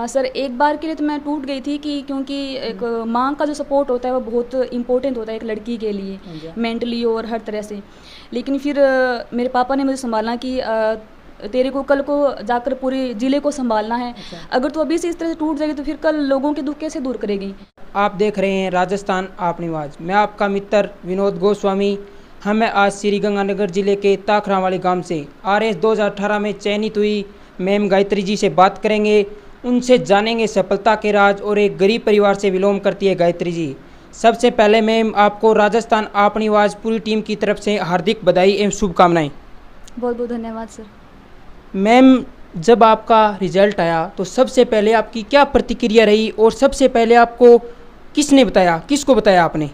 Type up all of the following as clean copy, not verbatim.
Sir एक बार के लिए तो मैं टूट गई थी कि क्योंकि एक माँ का जो सपोर्ट होता है वो बहुत इम्पोर्टेंट होता है एक लड़की के लिए, हाँ जी। मेंटली और हर तरह से। लेकिन फिर मेरे पापा ने मुझे संभाला कि तेरे को कल को जाकर पूरे ज़िले को संभालना है। अच्छा। अगर तू अभी से इस तरह से टूट जाएगी तो फिर कल लोगों के दुख कैसे दूर करेगी। आप देख रहे हैं राजस्थान आप निवाज। मैं आपका मित्र विनोद गोस्वामी। हमें आज श्री गंगानगर जिले के ताखरावाली गांव से आरएस 2018 में चयनित हुई मैम गायत्री जी से बात करेंगे। उनसे जानेंगे सफलता के राज। और एक गरीब परिवार से बिलोंग करती है गायत्री जी। सबसे पहले मैम आपको राजस्थान आप निवाज पूरी टीम की तरफ से हार्दिक बधाई एवं शुभकामनाएं। बहुत बहुत धन्यवाद सर। मैम जब आपका रिजल्ट आया तो सबसे पहले आपकी क्या प्रतिक्रिया रही और सबसे पहले आपको किसने बताया, किसको बताया आपने?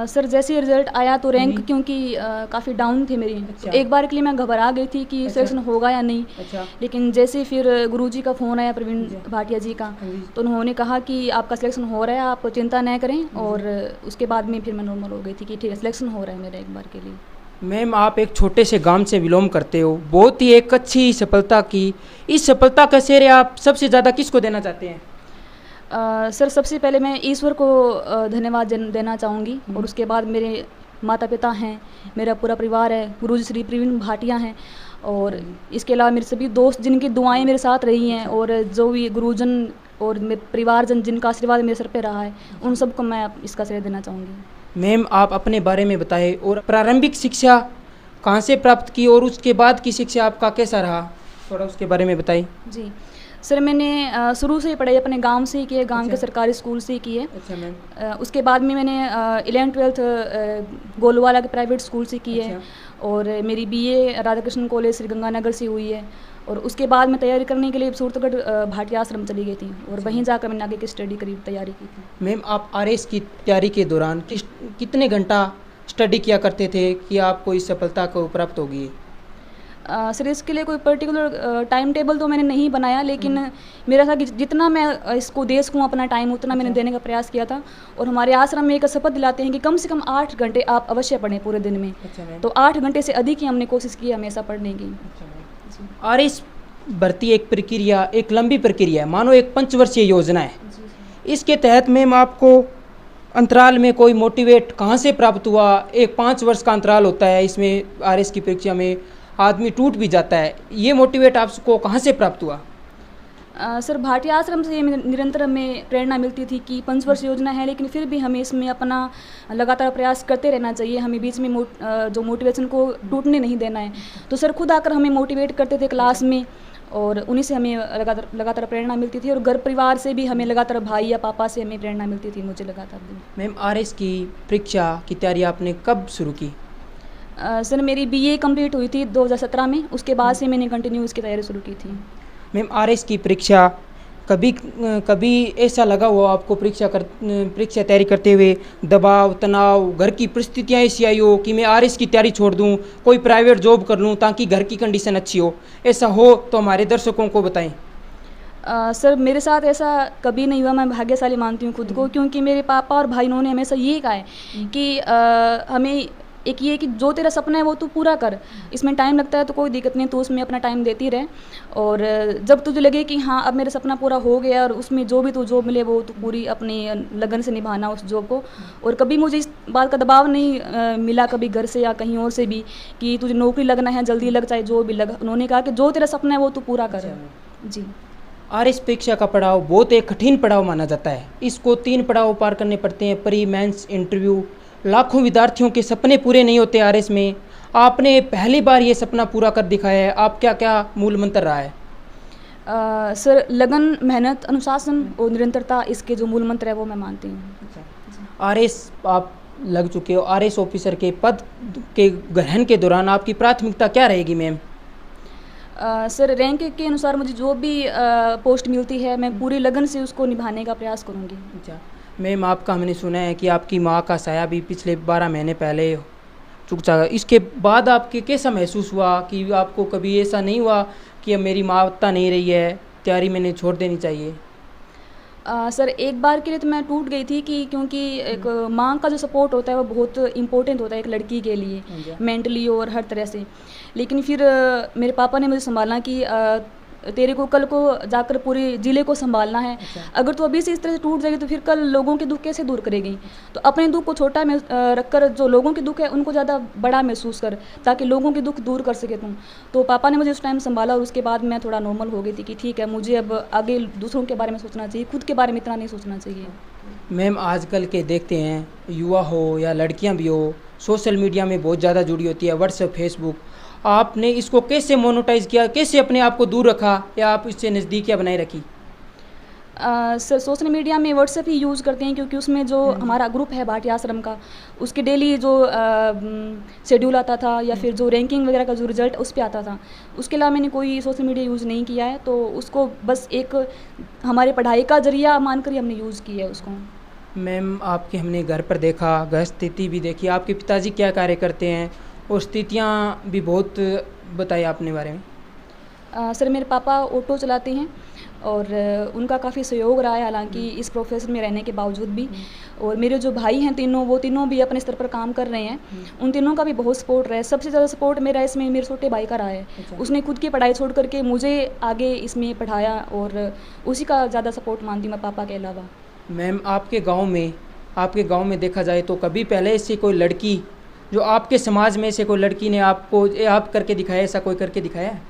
सर जैसे ही रिजल्ट आया तो रैंक क्योंकि काफ़ी डाउन थी मेरी। अच्छा। तो एक बार के लिए मैं घबरा गई थी कि अच्छा। सिलेक्शन होगा या नहीं। अच्छा। लेकिन जैसे ही फिर गुरुजी का फ़ोन आया, प्रवीण भाटिया जी का, हाँ जी। तो उन्होंने कहा कि आपका सिलेक्शन हो रहा है, आप चिंता न करें। और उसके बाद में फिर मैं नॉर्मल हो गई थी कि ठीक है सिलेक्शन हो रहा है मेरा एक बार के लिए। मैम आप एक छोटे से गांव से बिलोंग करते हो, बहुत ही एक अच्छी सफलता की। इस सफलता का श्रेय आप सबसे ज़्यादा किसको देना चाहते हैं? सर सबसे पहले मैं ईश्वर को धन्यवाद देना चाहूँगी। और उसके बाद मेरे माता पिता हैं, मेरा पूरा परिवार है, गुरुजी श्री प्रवीण भाटिया हैं। और इसके अलावा मेरे सभी दोस्त जिनकी दुआएं मेरे साथ रही हैं और जो भी गुरुजन और मेरे परिवारजन जिनका आशीर्वाद मेरे सर पे रहा है, उन सबको मैं इसका श्रेय देना चाहूँगी। मैम आप अपने बारे में बताएं और प्रारंभिक शिक्षा कहाँ से प्राप्त की और उसके बाद की शिक्षा आपका कैसा रहा, थोड़ा उसके बारे में बताइए। जी सर मैंने शुरू से ही पढ़ाई अपने गांव से ही की है, गांव के अच्छा। सरकारी स्कूल से ही की है। अच्छा मैम। उसके बाद में मैंने 11th-12th गोलवाला के प्राइवेट स्कूल से की है। और मेरी बीए राधाकृष्ण कॉलेज श्री गंगानगर से हुई है। और उसके बाद मैं तैयारी करने के लिए सूरतगढ़ भाटिया आश्रम चली गई थी और वहीं जाकर मैंने आगे की स्टडी करी, तैयारी की थी। मैम आप आरएस की तैयारी के दौरान कितने घंटा स्टडी किया करते थे कि आपको इस सफलता को प्राप्त होगी? सर इसके लिए कोई पर्टिकुलर टाइम टेबल तो मैंने नहीं बनाया, लेकिन मेरा था कि जितना मैं इसको दे सकूँ अपना टाइम उतना मैंने देने का प्रयास किया था। और हमारे आश्रम में एक शपथ दिलाते हैं कि कम से कम 8 घंटे आप अवश्य पढ़ें पूरे दिन में। अच्छा मैम। तो 8 घंटे से अधिक ही हमने कोशिश की हमेशा पढ़ने की। आरएस भर्ती एक प्रक्रिया, एक लंबी प्रक्रिया है, मानो एक 5 वर्षीय योजना है। इसके तहत मैम आपको अंतराल में कोई मोटिवेट कहाँ से प्राप्त हुआ? एक 5 वर्ष का अंतराल होता है, इसमें आरएस की परीक्षा में आदमी टूट भी जाता है। ये मोटिवेट आपको कहाँ से प्राप्त हुआ? सर भाटिया आश्रम से निरंतर हमें प्रेरणा मिलती थी कि 5 वर्ष योजना है, लेकिन फिर भी हमें इसमें अपना लगातार प्रयास करते रहना चाहिए। हमें बीच में जो मोटिवेशन को टूटने नहीं देना है। तो सर खुद आकर हमें मोटिवेट करते थे क्लास में और उन्हीं से हमें लगातार प्रेरणा मिलती थी। और घर परिवार से भी हमें लगातार भाई या पापा से हमें प्रेरणा मिलती थी मुझे लगातार। मैम आरएस की परीक्षा की तैयारी आपने कब शुरू की? सर मेरी बीए कंप्लीट हुई थी 2017 में, उसके बाद से मैंने कंटिन्यू इसकी तैयारी शुरू की थी। मैम आरएस की परीक्षा कभी ऐसा लगा हुआ आपको परीक्षा तैयारी करते हुए दबाव, तनाव, घर की परिस्थितियाँ ऐसी आई हो कि मैं आरएस की तैयारी छोड़ दूँ, कोई प्राइवेट जॉब कर लूँ ताकि घर की कंडीशन अच्छी हो? ऐसा हो तो हमारे दर्शकों को बताएं। सर मेरे साथ ऐसा कभी नहीं हुआ। मैं भाग्यशाली मानती हूँ खुद को, क्योंकि मेरे पापा और भाई इन्होंने हमेशा ये कहा है कि हमें एक ये कि जो तेरा सपना है वो तू पूरा कर, इसमें टाइम लगता है तो कोई दिक्कत नहीं, तो उसमें अपना टाइम देती रहे। और जब तुझे लगे कि हाँ अब मेरा सपना पूरा हो गया और उसमें जो भी तू जॉब मिले वो तू पूरी अपनी लगन से निभाना उस जॉब को। और कभी मुझे इस बात का दबाव नहीं मिला कभी घर से या कहीं और से भी कि तुझे नौकरी लगना है जल्दी लग, चाहे जो भी लग। उन्होंने कहा कि जो तेरा सपना है वो तू पूरा कर। जी। आरएस परीक्षा का पड़ाव बहुत एक कठिन पड़ाव माना जाता है। इसको 3 पड़ाव पार करने पड़ते हैं, प्री, मेंस, इंटरव्यू। लाखों विद्यार्थियों के सपने पूरे नहीं होते आरएस में। आपने पहली बार ये सपना पूरा कर दिखाया है। आप क्या मूल मंत्र रहा है? सर लगन, मेहनत, अनुशासन और निरंतरता इसके जो मूल मंत्र है वो मैं मानती हूँ। आरएस आप लग चुके हो, आरएस ऑफिसर के पद के ग्रहण के दौरान आपकी प्राथमिकता क्या रहेगी मैम? सर रैंक के अनुसार मुझे जो भी पोस्ट मिलती है मैं पूरी लगन से उसको निभाने का प्रयास करूँगी। अच्छा मैम, आपका हमने सुना है कि आपकी माँ का साया भी पिछले 12 महीने पहले चुक चुका। इसके बाद आपके कैसा महसूस हुआ कि आपको कभी ऐसा नहीं हुआ कि अब मेरी माँ उतना नहीं रही है, तैयारी मैंने छोड़ देनी चाहिए? सर एक बार के लिए तो मैं टूट गई थी कि क्योंकि एक माँ का जो सपोर्ट होता है वो बहुत इम्पोर्टेंट होता है एक लड़की के लिए, मेंटली और हर तरह से। लेकिन फिर मेरे पापा ने मुझे संभाला कि तेरे को कल को जाकर पूरे ज़िले को संभालना है। अगर तू अभी से इस तरह से टूट जाएगी तो फिर कल लोगों के दुख कैसे दूर करेगी। तो अपने दुख को छोटा में रखकर जो लोगों के दुख है उनको ज़्यादा बड़ा महसूस कर, ताकि लोगों के दुख दूर कर सके तुम। तो पापा ने मुझे उस टाइम संभाला और उसके बाद मैं थोड़ा नॉर्मल हो गई थी कि ठीक है, मुझे अब आगे दूसरों के बारे में सोचना चाहिए, खुद के बारे में इतना नहीं सोचना चाहिए। मैम आजकल के देखते हैं युवा हो या लड़कियां भी हो, सोशल मीडिया में बहुत ज़्यादा जुड़ी होती है, व्हाट्सएप, फेसबुक। आपने इसको कैसे मोनेटाइज किया, कैसे अपने आप को दूर रखा या आप इससे नज़दीकियाँ बनाए रखी? सर सोशल मीडिया में व्हाट्सएप ही यूज़ करते हैं, क्योंकि उसमें जो हमारा ग्रुप है भाटिया आश्रम का, उसके डेली जो शेड्यूल आता था या फिर जो रैंकिंग वगैरह का जो रिजल्ट उस पर आता था। उसके अलावा मैंने कोई सोशल मीडिया यूज़ नहीं किया है, तो उसको बस एक हमारे पढ़ाई का जरिया मानकर ही हमने यूज़ किया है उसको। मैम आपके हमने घर पर देखा, घर स्थिति भी देखी, आपके पिताजी क्या कार्य करते हैं और स्थितियाँ भी बहुत बताई आपने बारे में। सर मेरे पापा ऑटो चलाते हैं और उनका काफ़ी सहयोग रहा है, हालांकि इस प्रोफेशन में रहने के बावजूद भी। और मेरे जो भाई हैं तीनों, वो तीनों भी अपने स्तर पर काम कर रहे हैं। उन तीनों का भी बहुत सपोर्ट रहा है। सबसे ज़्यादा सपोर्ट मेरा इसमें मेरे छोटे भाई का रहा है। उसने खुद की पढ़ाई छोड़ करके मुझे आगे इसमें पढ़ाया और उसी का ज़्यादा सपोर्ट मानती हूँ मैं पापा के अलावा। मैम आपके गांव में देखा जाए तो कभी पहले से कोई लड़की, जो आपके समाज में से कोई लड़की ने आपको आप करके दिखाया, ऐसा कोई करके दिखाया है?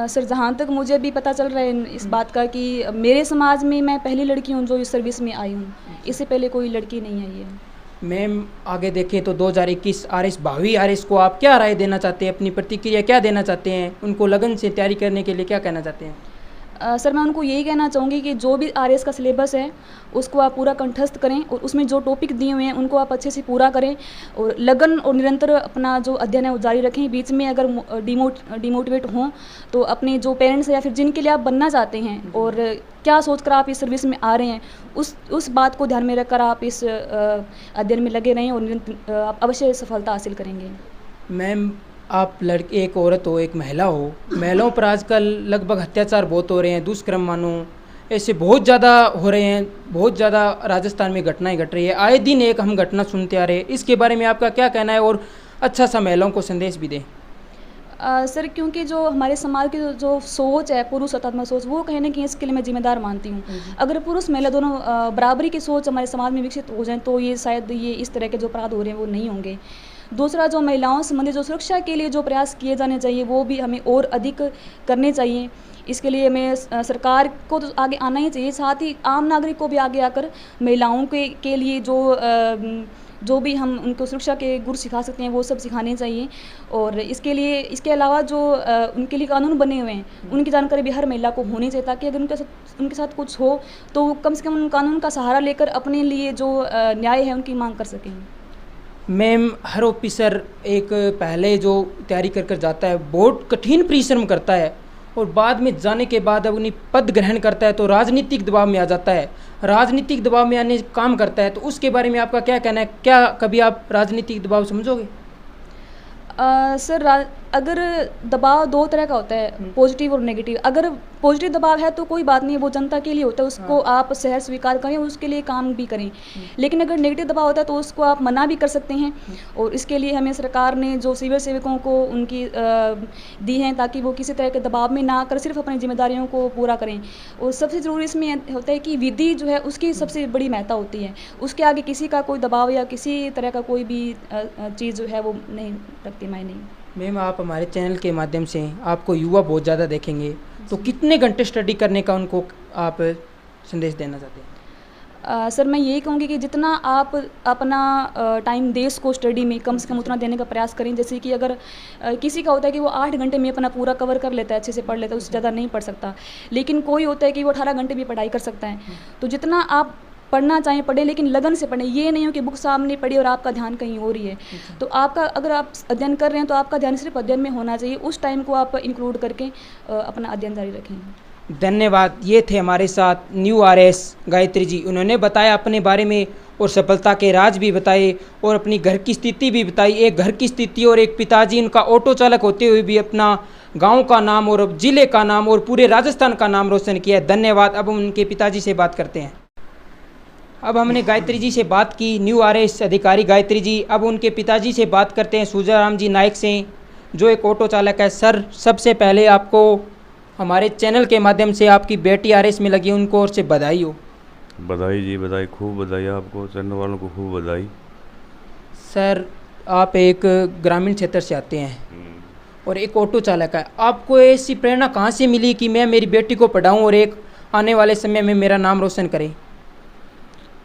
सर जहाँ तक मुझे भी पता चल रहा है इस बात का कि मेरे समाज में मैं पहली लड़की हूँ जो इस सर्विस में आई हूँ। इससे पहले कोई लड़की नहीं आई है। मैम आगे देखें तो 2021 आरएस, भावी आरएस को आप क्या राय देना चाहते हैं, अपनी प्रतिक्रिया क्या देना चाहते हैं, उनको लगन से तैयारी करने के लिए क्या कहना चाहते हैं? सर मैं उनको यही कहना चाहूँगी कि जो भी आरएस का सिलेबस है उसको आप पूरा कंठस्थ करें और उसमें जो टॉपिक दिए हुए हैं उनको आप अच्छे से पूरा करें और लगन और निरंतर अपना जो अध्ययन है वो जारी रखें। बीच में अगर डिमोटिवेट हों तो अपने जो पेरेंट्स या फिर जिनके लिए आप बनना चाहते हैं और क्या सोचकर आप इस सर्विस में आ रहे हैं, उस बात को ध्यान में रखकर आप इस अध्ययन में लगे रहें और आप अवश्य सफलता हासिल करेंगे। मैम आप लड़की, एक औरत हो, एक महिला हो, महिलाओं पर आजकल लगभग अत्याचार बहुत हो रहे हैं, दुष्कर्म मानो ऐसे बहुत ज़्यादा हो रहे हैं, बहुत ज़्यादा राजस्थान में घटनाएं घट रही है, आए दिन एक हम घटना सुनते आ रहे हैं। इसके बारे में आपका क्या कहना है और अच्छा सा महिलाओं को संदेश भी दें? सर क्योंकि जो हमारे समाज की जो सोच है, पुरुष सत्तात्मक सोच, वो कहीं ना कहीं इसके लिए मैं जिम्मेदार मानती हूँ। अगर पुरुष महिला दोनों बराबरी की सोच हमारे समाज में विकसित हो जाए तो ये शायद ये इस तरह के जो अपराध हो रहे हैं वो नहीं होंगे। दूसरा, जो महिलाओं संबंधित जो सुरक्षा के लिए जो प्रयास किए जाने चाहिए वो भी हमें और अधिक करने चाहिए। इसके लिए हमें सरकार को तो आगे आना ही चाहिए, साथ ही आम नागरिक को भी आगे आकर महिलाओं के लिए जो भी हम उनको सुरक्षा के गुर सिखा सकते हैं वो सब सिखाने चाहिए। और इसके अलावा जो उनके लिए कानून बने हुए हैं उनकी जानकारी भी हर महिला को होनी चाहिए, ताकि अगर उनके साथ कुछ हो तो कम से कम उन कानून का सहारा लेकर अपने लिए जो न्याय है उनकी मांग कर सकें। मैम हर ऑफिसर एक पहले जो तैयारी कर जाता है बहुत कठिन परिश्रम करता है और बाद में जाने के बाद अपनी पद ग्रहण करता है तो राजनीतिक दबाव में आ जाता है, राजनीतिक दबाव में आने काम करता है, तो उसके बारे में आपका क्या कहना है? क्या कभी आप राजनीतिक दबाव समझोगे? सर अगर दबाव दो तरह का होता है, पॉजिटिव और नेगेटिव। अगर पॉजिटिव दबाव है तो कोई बात नहीं, वो जनता के लिए होता है, उसको आप सहज स्वीकार करें, उसके लिए काम भी करें। लेकिन अगर नेगेटिव दबाव होता है तो उसको आप मना भी कर सकते हैं। और इसके लिए हमें सरकार ने जो सिविल सेवकों को उनकी दी हैं ताकि वो किसी तरह के दबाव में ना कर सिर्फ अपनी जिम्मेदारियों को पूरा करें। और सबसे ज़रूरी इसमें होता है कि विधि जो है उसकी सबसे बड़ी महत्ता होती है, उसके आगे किसी का कोई दबाव या किसी तरह का कोई भी चीज़ जो है वो नहीं रखती मायने। मैम आप हमारे चैनल के माध्यम से आपको युवा बहुत ज़्यादा देखेंगे, तो कितने घंटे स्टडी करने का उनको आप संदेश देना चाहते हैं? सर मैं यही कहूँगी कि जितना आप अपना टाइम देश को स्टडी में कम से कम उतना देने का प्रयास करें। जैसे कि अगर किसी का होता है कि वो 8 घंटे में अपना पूरा कवर कर लेता है, अच्छे से पढ़ लेता है, उससे ज़्यादा नहीं पढ़ सकता। लेकिन कोई होता है कि वो 18 घंटे भी पढ़ाई कर सकता है। तो जितना आप पढ़ना चाहें पढ़ें, लेकिन लगन से पढ़ें। ये नहीं हो कि बुक सामने पढ़ी और आपका ध्यान कहीं और ही है। तो आपका अगर आप अध्ययन कर रहे हैं तो आपका ध्यान सिर्फ अध्ययन में होना चाहिए, उस टाइम को आप इंक्लूड करके अपना अध्ययन जारी रखें। धन्यवाद। ये थे हमारे साथ न्यू आरएस गायत्री जी। उन्होंने बताया अपने बारे में और सफलता के राज भी बताए और अपनी घर की स्थिति भी बताई। एक घर की स्थिति और एक पिताजी उनका ऑटो चालक होते हुए भी अपना गांव का नाम और जिले का नाम और पूरे राजस्थान का नाम रोशन किया। धन्यवाद। अब हम उनके पिताजी से बात करते हैं। अब हमने गायत्री जी से बात की, न्यू आरएस अधिकारी गायत्री जी। अब उनके पिताजी से बात करते हैं, सूजाराम जी नायक से, जो एक ऑटो चालक है। सर सबसे पहले आपको हमारे चैनल के माध्यम से आपकी बेटी आरएस में लगी, उनको और से बधाई हो। बधाई जी, बधाई, खूब बधाई आपको, चैनल वालों को खूब बधाई। सर आप एक ग्रामीण क्षेत्र से आते हैं और एक ऑटो चालक है, आपको ऐसी प्रेरणा कहाँ से मिली कि मैं मेरी बेटी को पढ़ाऊँ और एक आने वाले समय में मेरा नाम रोशन करें?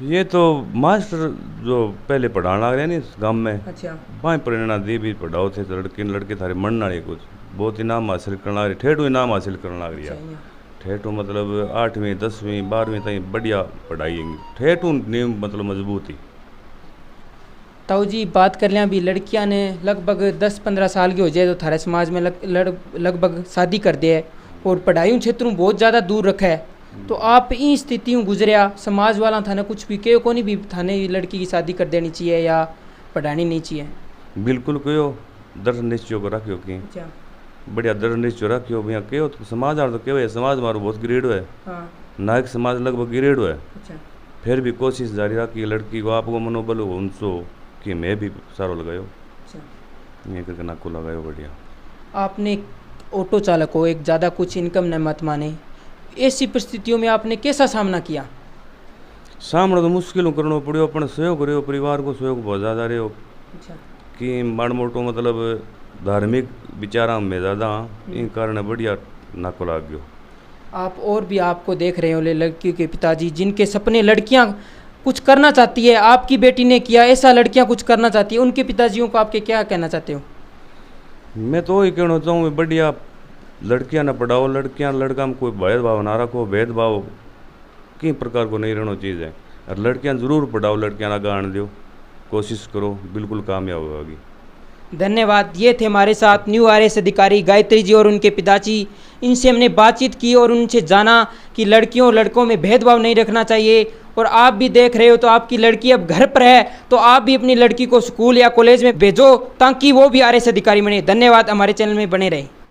ये तो मास्टर जो पहले पढ़ाना लग रहे नहीं गांव में, अच्छा। वहाँ प्रेरणा दी भी पढ़ाओ थे लड़के थारे मन नाले कुछ बहुत इनाम हासिल करना रही, ठेठू इनाम हासिल करना लग रही है। ठेठू मतलब 8वीं 10वीं 12वीं तक बढ़िया पढ़ाई है, ठेठू नींव मतलब मजबूत ही। ताऊ जी बात कर लें, अभी लड़कियां ने लगभग 10-15 साल की हो जाए तो थारे समाज में लगभग शादी कर दे है और पढ़ाई क्षेत्रों बहुत ज़्यादा दूर रखा है, तो आप इन स्थितियों गुजरिया समाज वाला थाने कुछ भी कहो को नहीं भी थाने लड़की की शादी कर देनी चाहिए या पढ़ानी नहीं चाहिए? बिल्कुल कहो, दृढ़ निश्चय को रखियो कि बढ़िया दृढ़ निश्चय रखियो भैया, कहो तो समाज आर तो कहो समाज मारो बहुत गिरेडो है। हाँ। नायक समाज लगभग गिरेडो है। अच्छा। फिर भी कोशिश जारी रखी लड़की को आपको मनोबल हो उनसो कि मैं भी सारो लगायो। अच्छा। ये करके नाको लगायो बढ़िया। आपने ऑटो चालक हो, एक ज़्यादा कुछ इनकम न मत माने, ऐसी परिस्थितियों में आपने कैसा सामना किया? सामना तो मुश्किलों करना पड़ो, अपन सहयोग करो, परिवार को सहयोग बहुत ज़्यादा रहो। अच्छा। कि माड़ मोटो मतलब धार्मिक विचारा में ज़्यादा इन कारण बढ़िया नाको लाग गयो। आप और भी आपको देख रहे हो लड़कियों के पिताजी जिनके सपने लड़कियां कुछ करना चाहती है, आपकी बेटी ने किया, ऐसा लड़कियां कुछ करना चाहती है, उनके पिताजियों को आपके क्या कहना चाहते हो? मैं तो वही कहना चाहूँ बढ़िया लड़कियां ना पढ़ाओ, लड़कियां लड़का में कोई भेदभाव ना रखो, भेदभाव कई प्रकार को नहीं रहना चीज़ है, और लड़कियां ज़रूर पढ़ाओ, लड़कियां ना गाण दो, कोशिश करो, बिल्कुल कामयाब होगी। धन्यवाद। ये थे हमारे साथ न्यू आरएस अधिकारी गायत्री जी और उनके पिताजी, इनसे हमने बातचीत की और उनसे जाना कि लड़कियों और लड़कों में भेदभाव नहीं रखना चाहिए। और आप भी देख रहे हो तो आपकी लड़की अब घर पर है तो आप भी अपनी लड़की को स्कूल या कॉलेज में भेजो ताकि वो भी आरएस अधिकारी बने। धन्यवाद, हमारे चैनल में बने रहे।